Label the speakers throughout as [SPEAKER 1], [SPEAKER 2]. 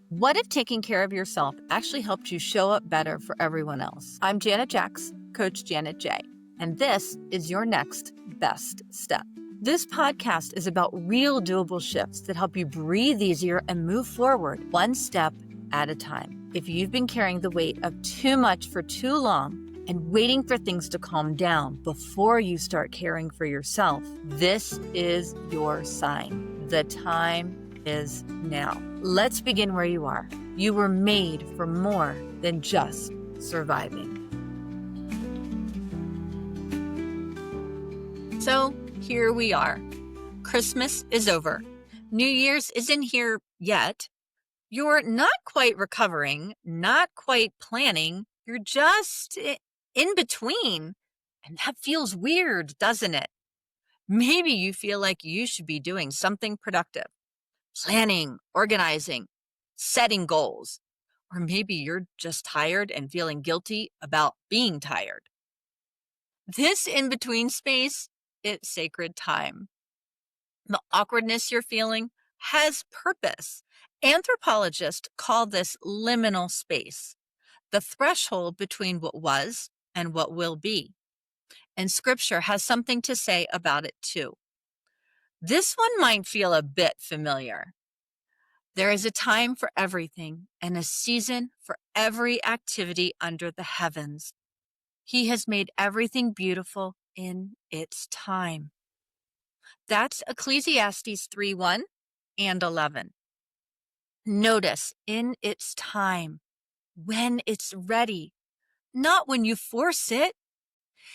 [SPEAKER 1] What if taking care of yourself actually helped you show up better for everyone else? I'm Janet Jacks, Coach Janet J, and this is your next best step. This podcast is about real doable shifts that help you breathe easier and move forward one step at a time. If you've been carrying the weight of too much for too long and waiting for things to calm down before you start caring for yourself, this is your sign. The time is now. Let's begin where you are. You were made for more than just surviving. So here we are. Christmas is over. New Year's isn't here yet. You're not quite recovering, not quite planning. You're just in between. And that feels weird, doesn't it? Maybe you feel like you should be doing something productive. Planning, organizing, setting goals. Or maybe you're just tired and feeling guilty about being tired. This in-between space, it's sacred time. The awkwardness you're feeling has purpose. Anthropologists call this liminal space, the threshold between what was and what will be. And scripture has something to say about it too. This one might feel a bit familiar. There is a time for everything and a season for every activity under the heavens. He has made everything beautiful in its time. That's Ecclesiastes 3:1 and 11. Notice in its time, when it's ready, not when you force it.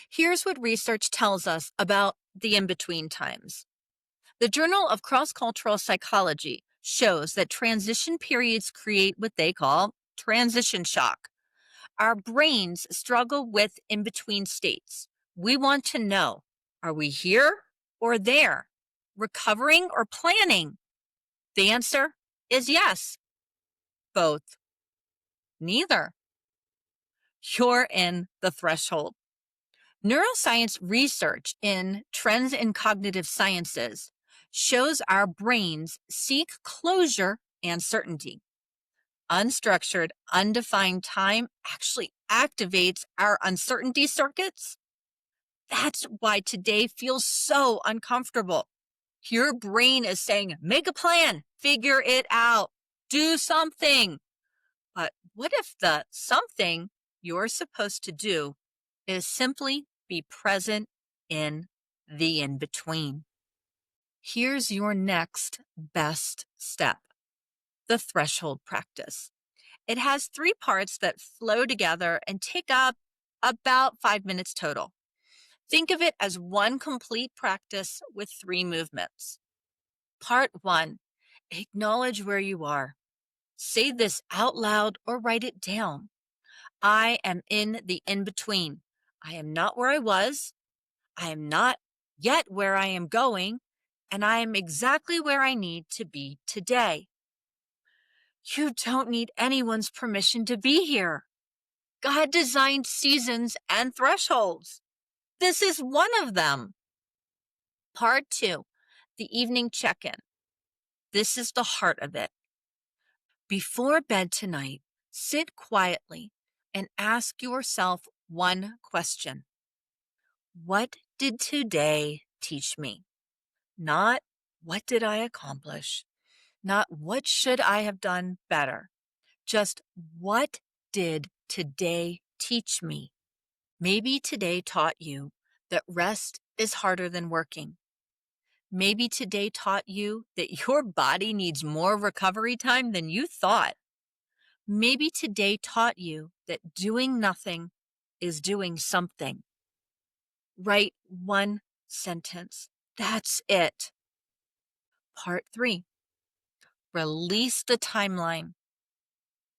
[SPEAKER 1] Here's what research tells us about the in-between times. The Journal of Cross-Cultural Psychology shows that transition periods create what they call transition shock. Our brains struggle with in-between states. We want to know, are we here or there? Recovering or planning? The answer is yes. Both. Neither. You're in the threshold. Neuroscience research in Trends in Cognitive Sciences shows our brains seek closure and certainty. Unstructured, undefined time actually activates our uncertainty circuits. That's why today feels so uncomfortable. Your brain is saying, make a plan, figure it out, do something. But what if the something you're supposed to do is simply be present in the in-between? Here's your next best step, the threshold practice. It has 3 parts that flow together and take up about 5 minutes total. Think of it as one complete practice with 3 movements. Part 1, acknowledge where you are. Say this out loud or write it down. I am in the in-between. I am not where I was. I am not yet where I am going. And I am exactly where I need to be today. You don't need anyone's permission to be here. God designed seasons and thresholds. This is one of them. Part 2, the evening check-in. This is the heart of it. Before bed tonight, sit quietly and ask yourself one question. What did today teach me? Not what did I accomplish? Not what should I have done better? Just what did today teach me? Maybe today taught you that rest is harder than working. Maybe today taught you that your body needs more recovery time than you thought. Maybe today taught you that doing nothing is doing something. Write one sentence. That's it. Part 3, release the timeline.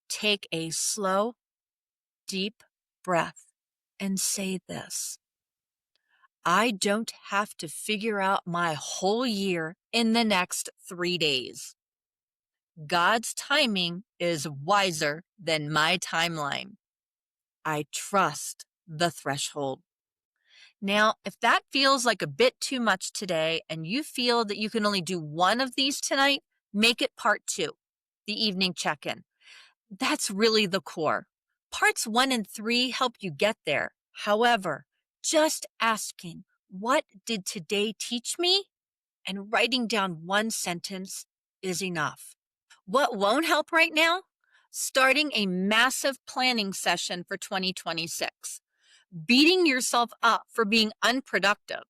[SPEAKER 1] Take a slow, deep breath and say this. I don't have to figure out my whole year in the next 3 days. God's timing is wiser than my timeline. I trust the threshold. Now, if that feels like a bit too much today and you feel that you can only do one of these tonight, make it part 2. the evening check-in. That's really the core. Parts 1 and 3 help you get there. However, just asking, what did today teach me? And writing down one sentence is enough. What won't help right now? Starting a massive planning session for 2026. Beating yourself up for being unproductive.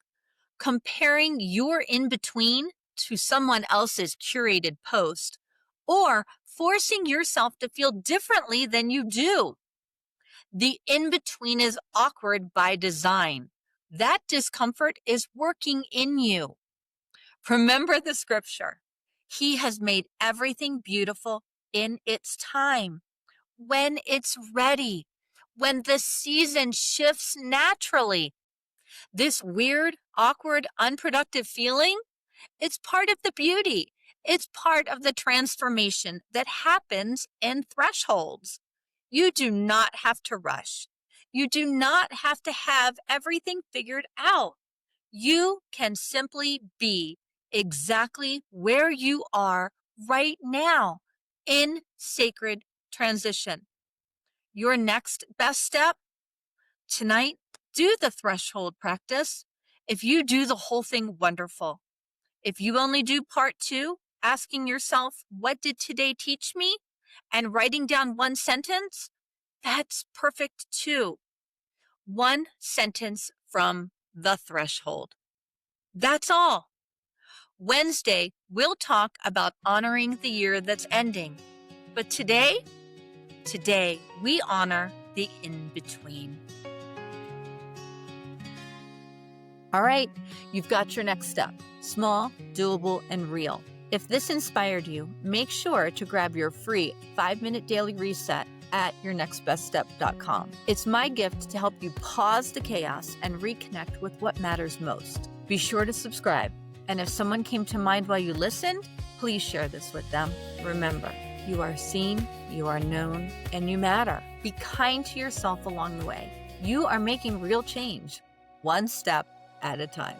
[SPEAKER 1] Comparing your in-between to someone else's curated post. Or forcing yourself to feel differently than you do. The in-between is awkward by design. That discomfort is working in you. Remember the scripture. He has made everything beautiful in its time, when it's ready, when the season shifts naturally. This weird, awkward, unproductive feeling, it's part of the beauty. It's part of the transformation that happens in thresholds. You do not have to rush. You do not have to have everything figured out. You can simply be exactly where you are right now in sacred transition. Your next best step tonight, do the threshold practice. If you do the whole thing, wonderful. If you only do part 2, asking yourself, what did today teach me? And writing down one sentence, that's perfect too. One sentence from the threshold. That's all. Wednesday, we'll talk about honoring the year that's ending. But today we honor the in-between. All right, you've got your next step. Small, doable, and real. If this inspired you, make sure to grab your free 5-minute daily reset at yournextbeststep.com. It's my gift to help you pause the chaos and reconnect with what matters most. Be sure to subscribe. And if someone came to mind while you listened, please share this with them. Remember, you are seen, you are known, and you matter. Be kind to yourself along the way. You are making real change, one step at a time.